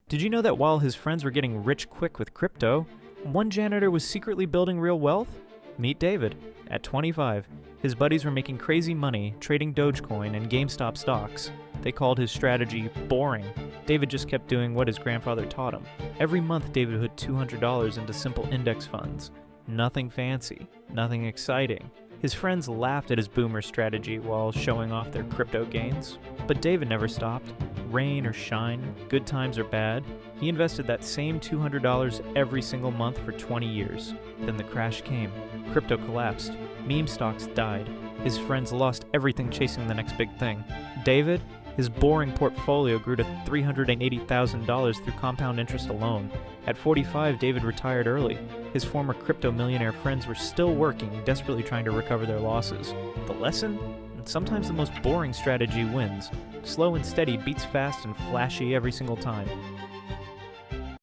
Did you know that while his friends were getting rich quick with crypto, one janitor was secretly building real wealth? Meet David. At 25, his buddies were making crazy money trading Dogecoin and GameStop stocks. They called his strategy boring. David just kept doing what his grandfather taught him. Every month, David put $200 into simple index funds. Nothing fancy, nothing exciting. His friends laughed at his boomer strategy while showing off their crypto gains. But David never stopped. Rain or shine, good times or bad, he invested that same $200 every single month for 20 years. Then the crash came. Crypto collapsed. Meme stocks died. His friends lost everything chasing the next big thing. David, his boring portfolio grew to $380,000 through compound interest alone. At 45, David retired early. His former crypto millionaire friends were still working, desperately trying to recover their losses. The lesson? Sometimes the most boring strategy wins. Slow and steady beats fast and flashy every single time.